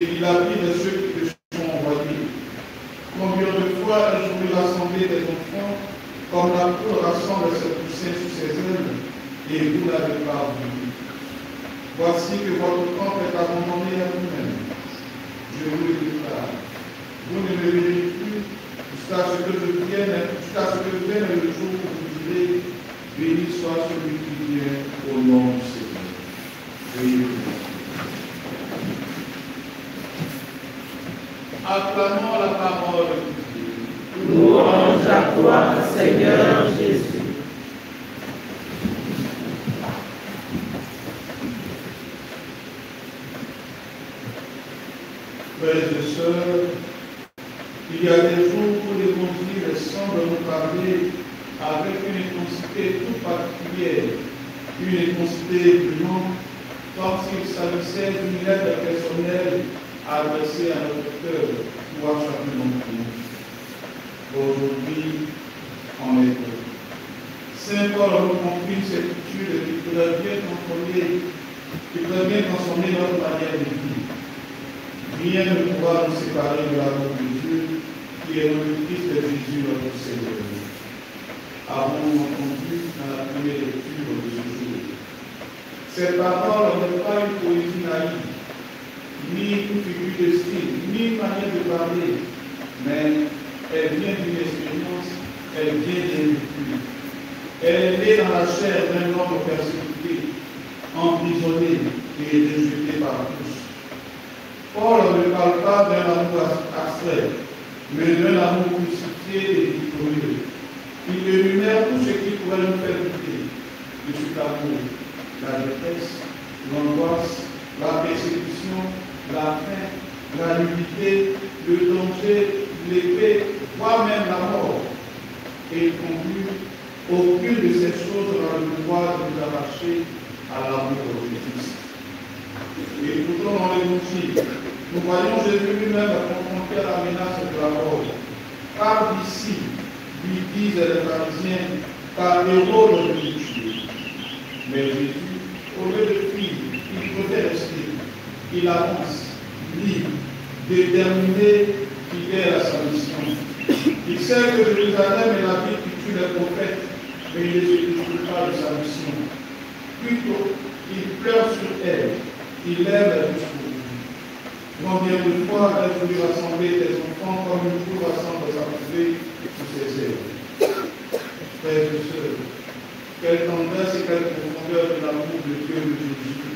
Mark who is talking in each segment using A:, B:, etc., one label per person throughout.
A: et la vie de ceux qui te sont envoyés. Combien de fois ai-je rassemblé des enfants, comme la poule rassemble ses poussins sous ses ailes, et vous n'avez pas voulu. Voici que votre camp est abandonné à vous-même. Je vous le déclare. Vous ne me verrez plus jusqu'à ce que je vienne le jour où vous direz, béni soit celui qui vient au nom du Seigneur. Veuillez vous. Acclamons la parole de Dieu.
B: Louange à toi, Seigneur Jésus.
A: Frères et sœurs, il y a des jours où l'Évangile semble nous parler avec une intensité toute particulière, une intensité brûlante, comme s'il s'agissait d'une lettre personnelle adressée à notre cœur ou à chacun d'entre nous. Aujourd'hui, en est d'autres. Saint Paul nous confie cette étude qui pourrait bien transformer notre manière de vivre. Rien ne pourra nous séparer de l'amour de Dieu qui est le Christ de Jésus notre Seigneur. Avons-nous entendu dans la première lecture de ce jour? Cette parole n'est pas une poésie naïve, ni une figure de style, ni une manière de parler, mais elle vient d'une expérience, elle vient d'un vécu. Elle est née dans la chair d'un homme persécuté, emprisonné et rejeté par tous. Paul ne parle pas d'un amour abstrait, mais d'un amour crucifié et victorieux. Il énumère tout ce qui pourrait nous faire douter de cet amour: la détresse, l'angoisse, la persécution, la faim, la nudité, le danger, l'épée, voire même la mort. Et il conclut: aucune de ces choses n'a le pouvoir de nous arracher à l'amour de Christ. Et pourtant, dans l'Évangile, nous voyons Jésus lui-même confronté à la menace de la mort. Par d'ici, lui disent les pharisiens, car Hérode veut le tuer. Mais Jésus, au lieu de fuir, il préfère rester. Il avance, libre, déterminé, fidèle à sa mission. Il sait que Jérusalem est la ville qui tue les prophètes, mais il ne se détourne pas de sa mission. Plutôt, il pleure sur elle, il lève la bouche pour lui. Combien de fois ai-je voulu rassembler tes enfants comme une poule rassemble sa poupée sous ses ailes? Frères et sœurs, quelle tendresse et quelle profondeur de l'amour de Dieu de Jésus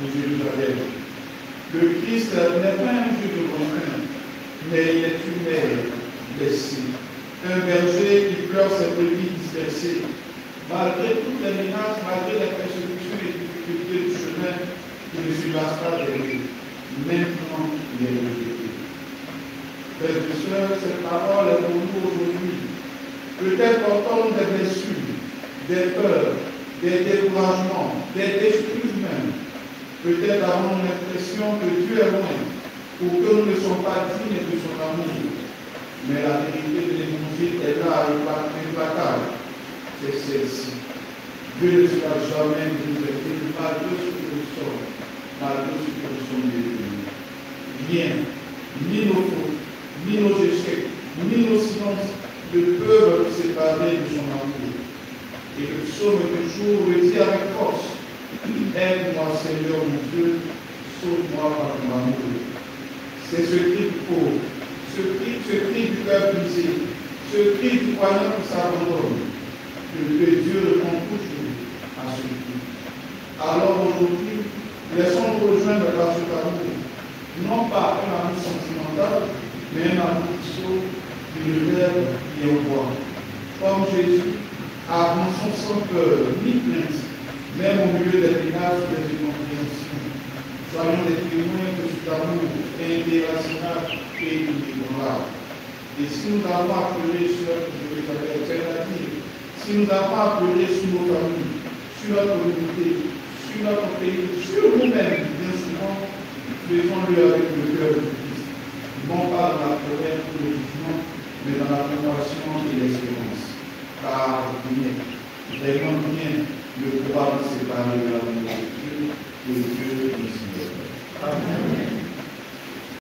A: pour Jérusalem. Le Christ n'est pas un Dieu de contrainte, mais il est une mère blessée, un berger qui pleure ses brebis dispersées. Malgré toutes les menaces, malgré les persécutions et les difficultés du chemin, il ne se lasse pas d'aimer. Maintenant, il est rejeté. Frères et sœurs, cette parole est pour nous aujourd'hui. Peut-être portons des blessures, des peurs, des découragements, des excuses même. Peut-être avons-nous l'impression que Dieu est loin, ou que nous ne sommes pas dignes de son amour. Mais la vérité de l'Évangile est là, implacable. C'est celle-ci. Dieu ne sera jamais déserté malgré ce que nous sommes, malgré ce que nous sommes devenus. Rien, ni nos fautes, ni nos échecs, ni nos silences ne peuvent nous séparer de son amour. Et le psaume du jour le dit avec force: aide-moi, Seigneur mon Dieu, sauve-moi par ton amour. C'est ce cri du pauvre, ce cri du cœur brisé, ce cri du croyant qui s'abandonne, que Dieu répond toujours à ce cri. Alors aujourd'hui, laissons-nous rejoindre par cet amour, non pas un amour sentimental, mais un amour qui sauve, qui relève, qui envoie. Comme Jésus, avançons sans peur ni plainte, même au milieu des menaces et des incompréhensions. Soyons des témoins de cet amour indéracinable et inébranlable. Et si nous avons appelé sur si nous avons appelé sur nos familles, sur notre communauté, sur notre pays, sur nous-mêmes, bien souvent, faisons-le avec le cœur de Christ. Non pas dans la colère ou le jugement, mais dans la compassion et l'espérance. Car rien, vraiment rien, ne pourra nous séparer de l'amour de Dieu et Dieu nous y aide. Amen.